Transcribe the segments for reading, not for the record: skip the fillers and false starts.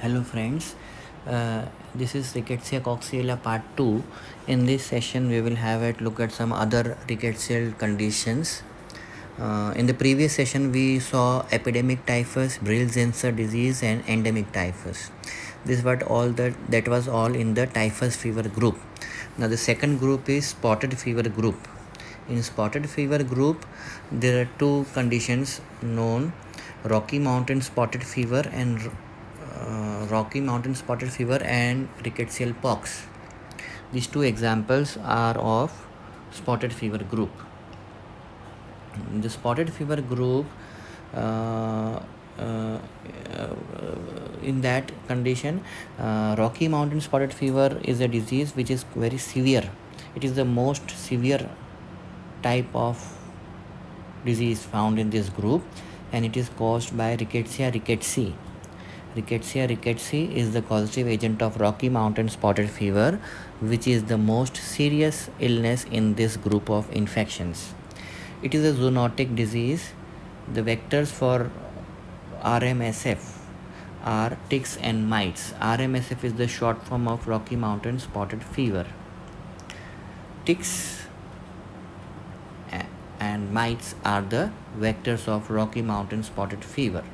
Hello friends, this is Rickettsia coxiella part 2. In this session we will have a look at some other rickettsial conditions. In the previous session we saw epidemic typhus, Brill-Zinsser disease and endemic typhus. That was all in the typhus fever group. Now the second group is spotted fever group. In spotted fever group there are two conditions known: Rocky Mountain spotted fever and rickettsial pox. These two examples are of spotted fever group. The spotted fever group, uh, uh, in that condition, Rocky Mountain spotted fever is a disease which is very severe. It is the most severe type of disease found in this group, and it is caused by Rickettsia rickettsii. Rickettsia rickettsii is the causative agent of Rocky Mountain spotted fever, which is the most serious illness in this group of infections. It is a zoonotic disease. The vectors for RMSF are ticks and mites. RMSF is the short form of Rocky Mountain spotted fever. Ticks and mites are the vectors of Rocky Mountain spotted fever.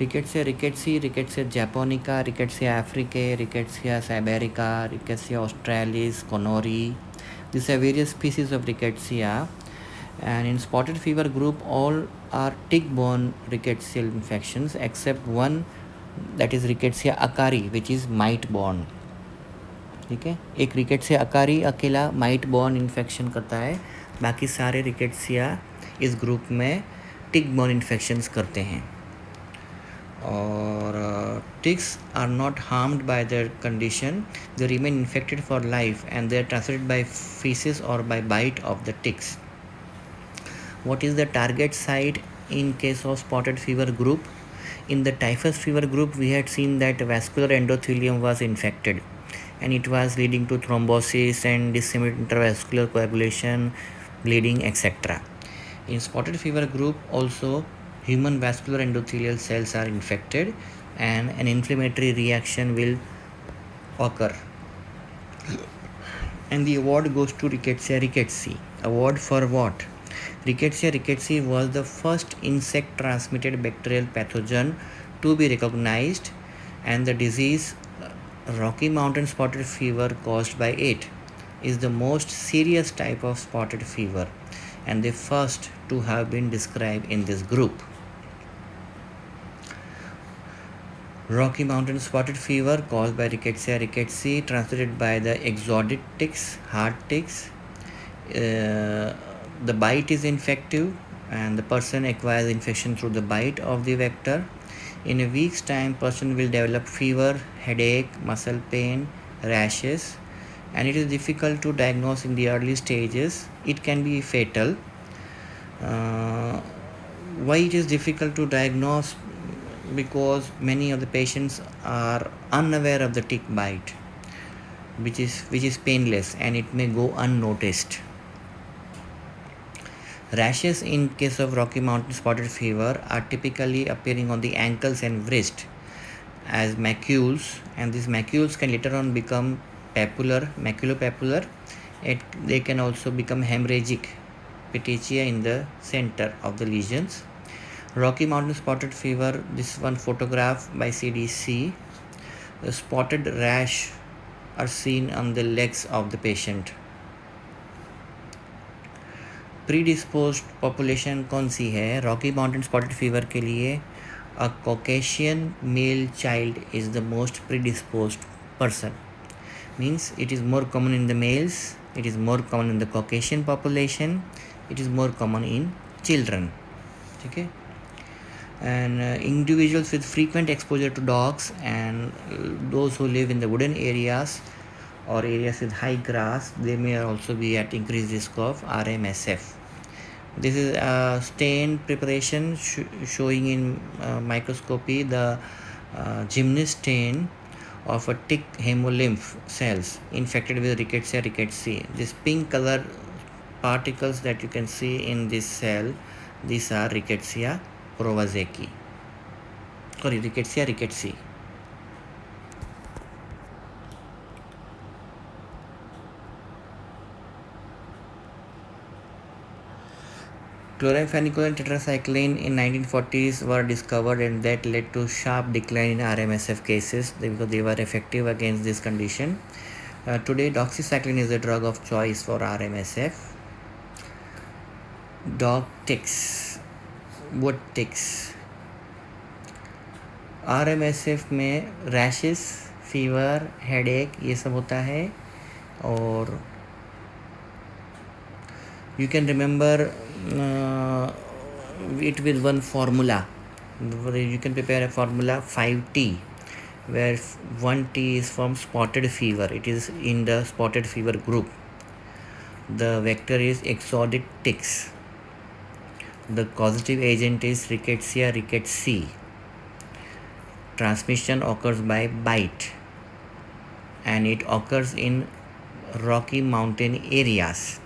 Rickettsia rickettsii, Rickettsia japonica, Rickettsia africae, Rickettsia siberica, Rickettsia australis, Connori. These are various species of Rickettsia, and in spotted fever group all are tick-borne rickettsial infections except one, that is Rickettsia akari, which is mite-borne. ठीक है, एक rickettsia अकारी अकेला might born infection करता है, बाकी सारे rickettsia इस group में टिक बॉर्न इन्फेक्शंस करते हैं. और ticks are not harmed by their condition. They remain infected for life and they are transmitted by feces or by bite of the ticks. What is the target site in case of spotted fever group? In the typhus fever group, we had seen that vascular endothelium was infected and it was leading to thrombosis and disseminated intravascular coagulation, bleeding, etc. In spotted fever group also, human vascular endothelial cells are infected and an inflammatory reaction will occur. And the award goes to Rickettsia rickettsii. Award for what? Rickettsia rickettsii was the first insect transmitted bacterial pathogen to be recognized, and the disease Rocky Mountain spotted fever caused by it is the most serious type of spotted fever and the first to have been described in this group. Rocky Mountain spotted fever caused by Rickettsia rickettsii, transmitted by the exotic ticks, hard ticks. The bite is infective and the person acquires infection through the bite of the vector. In a week's time, person will develop fever, headache, muscle pain, rashes, and it is difficult to diagnose in the early stages. It can be fatal. Why it is difficult to diagnose? Because many of the patients are unaware of the tick bite, which is painless and it may go unnoticed. Rashes in case of Rocky Mountain spotted fever are typically appearing on the ankles and wrist as macules, and these macules can later on become maculopapular. They can also become hemorrhagic petechia in the center of the lesions. Rocky Mountain spotted fever, this one photograph by CDC. The spotted rash are seen on the legs of the patient. Predisposed population कौन सी है Rocky Mountain spotted fever के लिए? A Caucasian male child is the most predisposed person. Means it is more common in the males, it is more common in the Caucasian population, it is more common in children. Okay, and individuals with frequent exposure to dogs and those who live in the wooded areas or areas with high grass, they may also be at increased risk of RMSF. This is a stain preparation showing in microscopy the gymnast stain of a tick hemolymph cells infected with Rickettsia rickettsii. This pink color particles that you can see in this cell, these are Rickettsia rickettsii. Chloramphenicol and tetracycline in 1940s were discovered, and that led to sharp decline in RMSF cases because they were effective against this condition. Today, doxycycline is the drug of choice for RMSF. Dog ticks. What ticks? RMSF में rashes, fever, headache ये सब होता है. और you can remember it with one formula. You can prepare a formula 5T, where 1T is from spotted fever. It is in the spotted fever group. The vector is exotic ticks. The causative agent is Rickettsia rickettsii. Transmission occurs by bite, and it occurs in Rocky Mountain areas.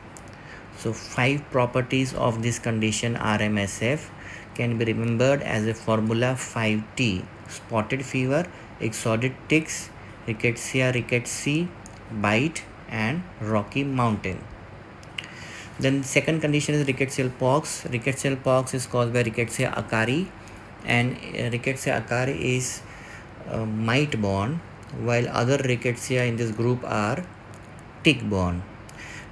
So 5 properties of this condition RMSF can be remembered as a formula 5T: spotted fever, exotic ticks, Rickettsia rickettsii, bite, and Rocky Mountain. Then second condition is rickettsial pox. Rickettsial pox is caused by Rickettsia akari, and Rickettsia akari is mite borne, while other rickettsia in this group are tick borne.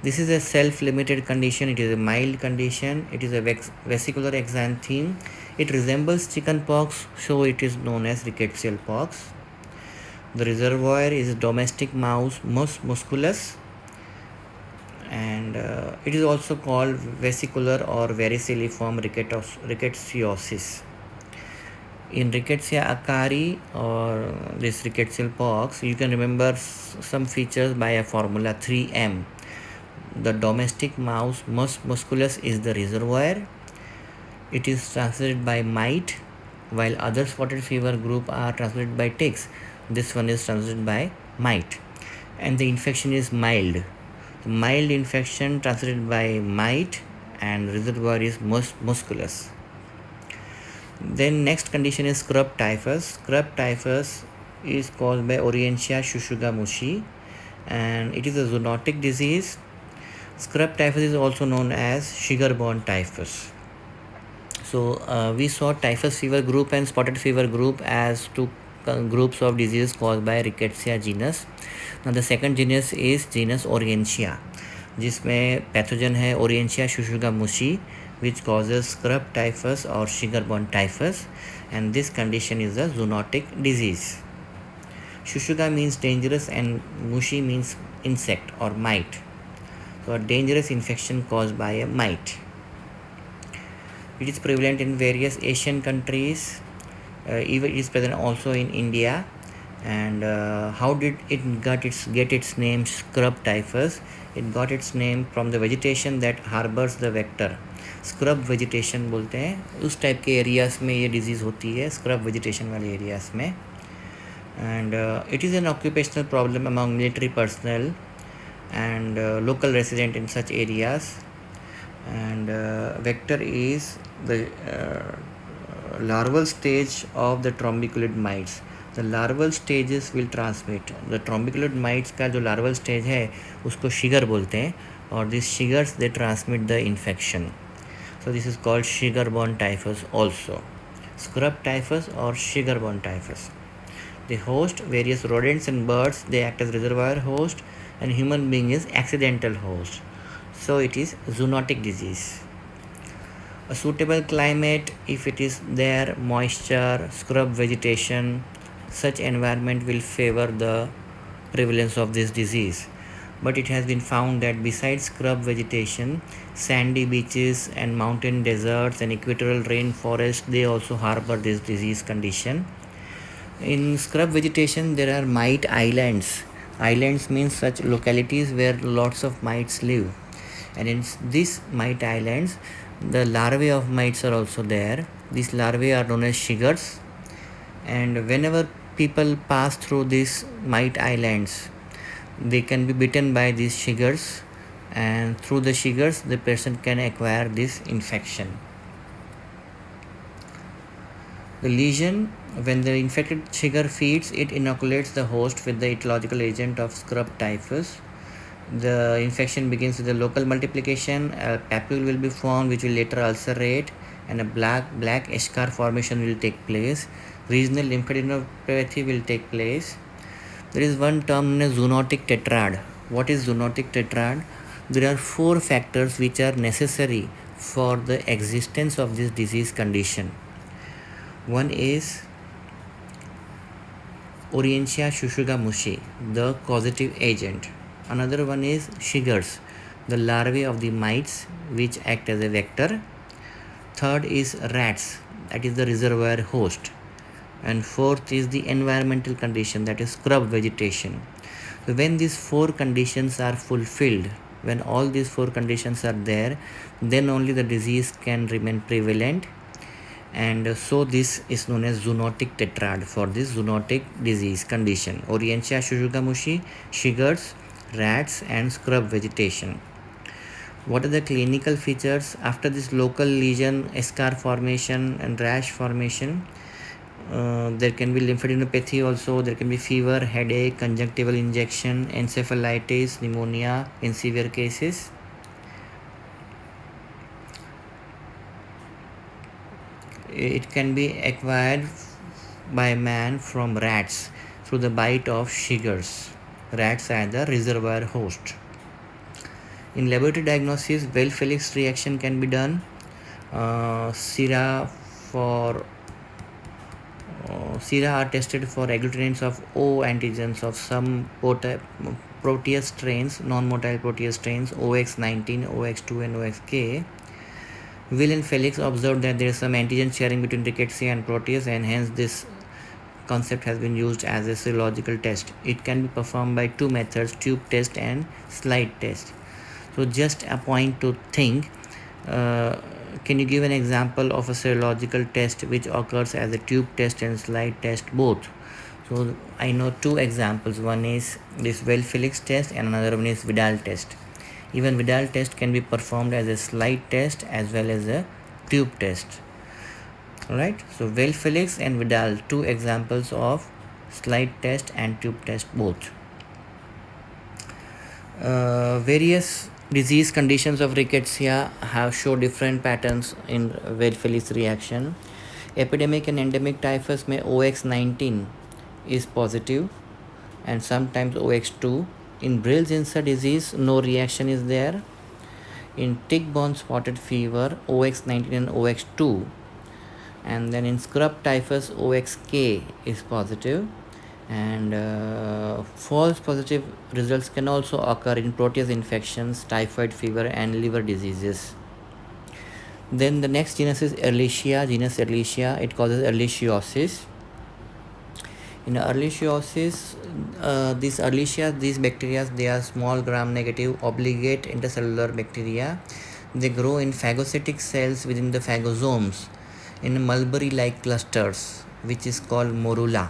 This is a self-limited condition. It is a mild condition. It is a vesicular exantheme. It resembles chickenpox, so it is known as rickettsial pox. The reservoir is domestic mouse Mus musculus, and it is also called vesicular or vericilliform rickettsioses. In Rickettsia akari or this rickettsial pox, you can remember some features by a formula 3M. The domestic mouse Mus musculus is the reservoir. It is transmitted by mite, while other spotted fever group are transmitted by ticks. This one is transmitted by mite, and the infection is mild. Mild infection transmitted by mite, and reservoir is Mus musculus. Then next condition is scrub typhus. Scrub typhus is caused by Orientia shushugamushi, and it is a zoonotic disease. Scrub typhus is also known as sugar-borne typhus. So we saw typhus fever group and spotted fever group as two groups of diseases caused by Rickettsia genus. Now the second genus is genus Orientia, जिसमें pathogen है Orientia shushugamushi, which causes scrub typhus or sugar-borne typhus, and this condition is a zoonotic disease. Shushuga means dangerous and mushi means insect or mite. So a dangerous infection caused by a mite. It is prevalent in various Asian countries. Even it is present also in India. And how did it get its name scrub typhus? It got its name from the vegetation that harbors the vector. Scrub vegetation बोलते हैं, उस type के areas में ये disease होती है, scrub vegetation वाले areas में. And it is an occupational problem among military personnel and local resident in such areas, and vector is the larval stage of the trombiculid mites. The larval stages will transmit. The trombiculid mites का जो larval stage है उसको shigar बोलते हैं, और these shigars they transmit the infection. So this is called sugar-borne typhus also. Scrub typhus or sugar-borne typhus. The host, various rodents and birds, they act as reservoir host, and human being is accidental host. So it is zoonotic disease. A suitable climate, if it is there, moisture, scrub vegetation, such environment will favor the prevalence of this disease. But it has been found that besides scrub vegetation, sandy beaches and mountain deserts and equatorial rainforest, they also harbor this disease condition. In scrub vegetation, there are mite islands. Islands means such localities where lots of mites live. And in these mite islands, the larvae of mites are also there. These larvae are known as shigars. And whenever people pass through these mite islands, they can be bitten by these shigars. And through the shigars, the person can acquire this infection. The lesion, when the infected shigar feeds, it inoculates the host with the etiological agent of scrub typhus. The infection begins with the local multiplication. A papule will be formed, which will later ulcerate, and a black eschar formation will take place. Regional lymphadenopathy will take place. There is one term known as zoonotic tetrad. What is zoonotic tetrad? There are 4 factors which are necessary for the existence of this disease condition. One is Orientia shushugamushi, the causative agent. Another one is Shiggers, the larvae of the mites which act as a vector. Third is rats, that is the reservoir host. And fourth is the environmental condition, that is scrub vegetation. So when these 4 conditions are fulfilled, when all these 4 conditions are there, then only the disease can remain prevalent, and so this is known as zoonotic tetrad for this zoonotic disease condition: Orientia shushugamushi, Shiggers, rats, and scrub vegetation. What are the clinical features? After this local lesion, eschar formation and rash formation, there can be lymphadenopathy also. There can be fever, headache, conjunctival injection, encephalitis, pneumonia in severe cases. It can be acquired by man from rats through the bite of Shiggers. Rats are the reservoir host. In laboratory diagnosis, Well-Felix reaction can be done. Sera are tested for agglutinants of O antigens of some protease strains, non-motile protease strains, OX19, OX2, and OXK. Will and Felix observed that there is some antigen sharing between rickettsia and protease, and hence this concept has been used as a serological test. It can be performed by 2 methods: tube test and slide test. So just a point to think, can you give an example of a serological test which occurs as a tube test and slide test both? So I know 2 examples. One is this Well-Felix test and another one is Vidal test. Even Vidal test can be performed as a slide test as well as a tube test. Alright, so Well-Felix and Vidal, 2 examples of slide test and tube test both. Various disease conditions of rickettsia show different patterns in Well-Felix reaction. Epidemic and endemic typhus may OX19 is positive and sometimes OX2. In Brill-Zinsser disease, no reaction is there. In tick-borne spotted fever, OX19 and OX2. And then in scrub typhus, OXK is positive. And false positive results can also occur in protease infections, typhoid fever, and liver diseases. Then the next genus is Ehrlichia, genus Ehrlichia. It causes ehrlichiosis. In ehrlichiosis, these bacteria, they are small gram-negative obligate intercellular bacteria. They grow in phagocytic cells within the phagosomes in mulberry-like clusters, which is called morula.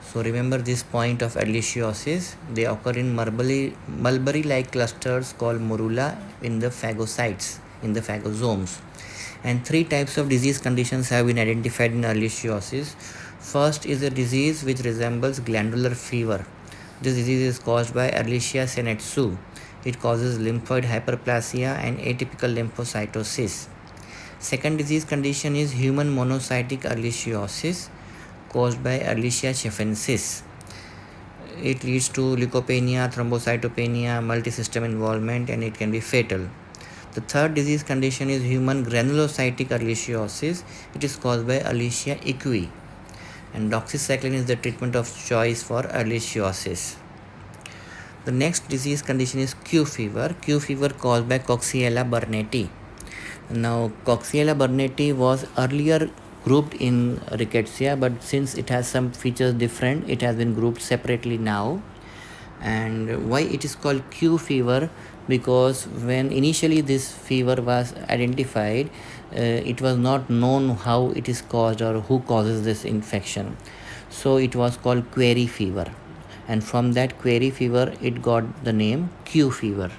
So remember this point of ehrlichiosis. They occur in mulberry-like clusters called morula in the phagocytes, in the phagosomes. And 3 types of disease conditions have been identified in ehrlichiosis. First is a disease which resembles glandular fever. This disease is caused by Ehrlichia senetsu. It causes lymphoid hyperplasia and atypical lymphocytosis. Second disease condition is human monocytic ehrlichiosis caused by Ehrlichia schiffensis. It leads to leukopenia, thrombocytopenia, multisystem involvement, and it can be fatal. The third disease condition is human granulocytic ehrlichiosis. It is caused by Ehrlichia equi, and doxycycline is the treatment of choice for ehrlichiosis. The next disease condition is Q fever. Q fever caused by Coxiella burnetii. Now, Coxiella burnetii was earlier grouped in rickettsia, but since it has some features different, it has been grouped separately now. And why it is called Q fever? Because when initially this fever was identified, it was not known how it is caused or who causes this infection. So it was called query fever. And from that query fever, it got the name Q fever.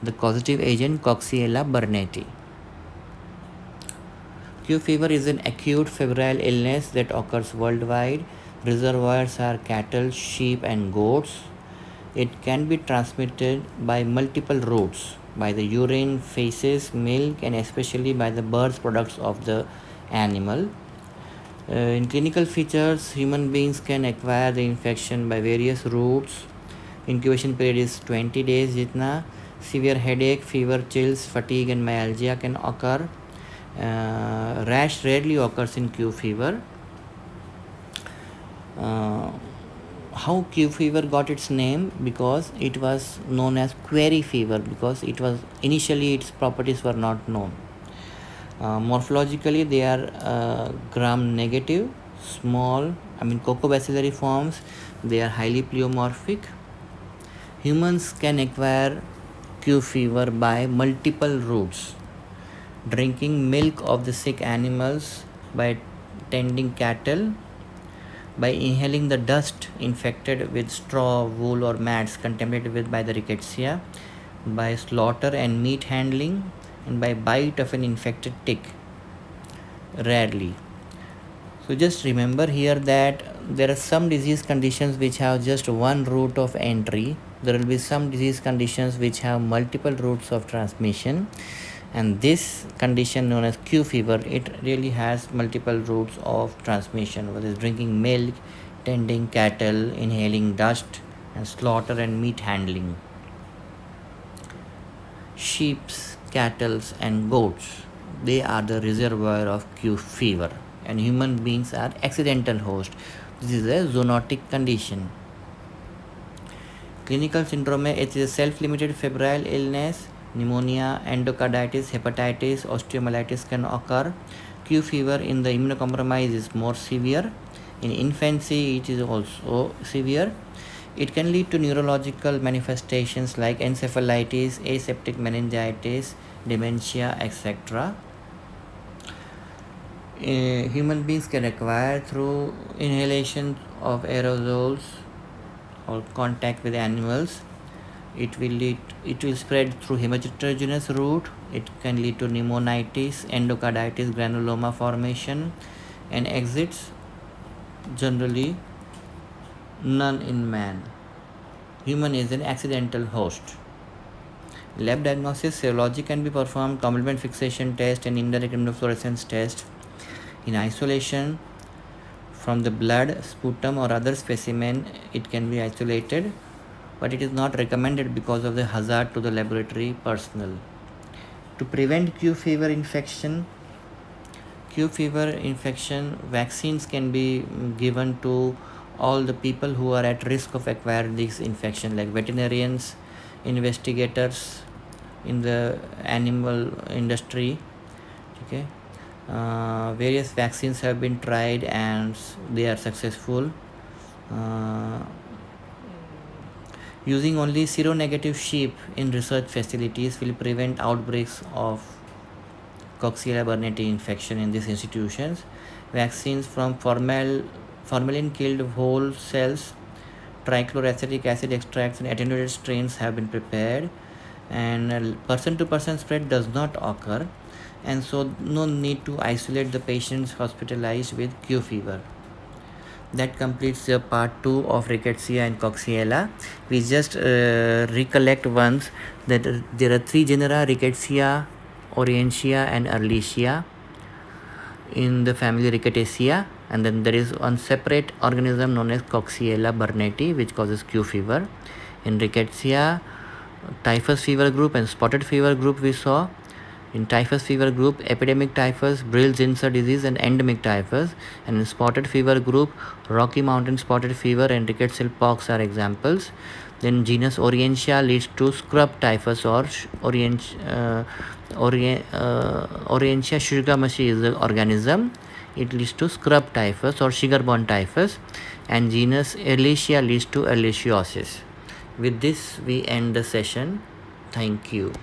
The causative agent Coxiella burnetii. Q fever is an acute febrile illness that occurs worldwide. Reservoirs are cattle, sheep, and goats. It can be transmitted by multiple routes, by the urine, feces, milk, and especially by the birth products of the animal. In clinical features, human beings can acquire the infection by various routes. Incubation period is 20 days. Jitna severe headache, fever, chills, fatigue, and myalgia can occur. Rash rarely occurs in Q fever. How Q fever got its name? Because it was known as query fever, because it was initially its properties were not known. Morphologically, they are gram negative, small, cocobacillary forms. They are highly pleomorphic. Humans can acquire Q fever by multiple routes: drinking milk of the sick animals, by tending cattle, by inhaling the dust infected with straw, wool, or mats contaminated by the rickettsia, by slaughter and meat handling, and by bite of an infected tick, rarely. So just remember here that there are some disease conditions which have just one route of entry. There will be some disease conditions which have multiple routes of transmission, and this condition known as Q fever, it really has multiple routes of transmission, whether it's drinking milk, tending cattle, inhaling dust, and slaughter and meat handling. Sheep, cattle, and goats, they are the reservoir of Q fever, and human beings are accidental host. This is a zoonotic condition. Clinical syndrome, it is a self-limited febrile illness. Pneumonia, endocarditis, hepatitis, osteomyelitis can occur. Q fever in the immunocompromised is more severe. In infancy, it is also severe. It can lead to neurological manifestations like encephalitis, aseptic meningitis, dementia, etc. Human beings can acquire through inhalation of aerosols or contact with animals. It will spread through heterogeneous route. It can lead to pneumonitis, endocarditis, granuloma formation, and exits generally none in man. Human is an accidental host. Lab diagnosis, serology can be performed, complement fixation test, and indirect immunofluorescence test. In isolation from the blood, sputum, or other specimen, it can be isolated, but it is not recommended because of the hazard to the laboratory personnel. To prevent Q fever infection, vaccines can be given to all the people who are at risk of acquiring this infection, like veterinarians, investigators in the animal industry. Okay. Various vaccines have been tried and they are successful. Using only seronegative sheep in research facilities will prevent outbreaks of Coxiella burnetii infection in these institutions. Vaccines from formalin killed whole cells, trichloroacetic acid extracts, and attenuated strains have been prepared, and person to person spread does not occur, and so no need to isolate the patients hospitalized with Q fever. That completes the part 2 of Rickettsia and Coxiella. We just recollect once that there are 3 genera: Rickettsia, Orientia, and Ehrlichia in the family Rickettsia, and then there is one separate organism known as Coxiella burnetii which causes Q fever. In Rickettsia, typhus fever group and spotted fever group we saw. In typhus fever group, epidemic typhus, Brill-Zinsser disease, and endemic typhus. And in spotted fever group, Rocky Mountain spotted fever and rickettsial pox are examples. Then genus Orientia leads to scrub typhus or Orientia schigamashi is the organism. It leads to scrub typhus or sugar-borne typhus. And genus Ehrlichia leads to ehrlichiosis. With this, we end the session. Thank you.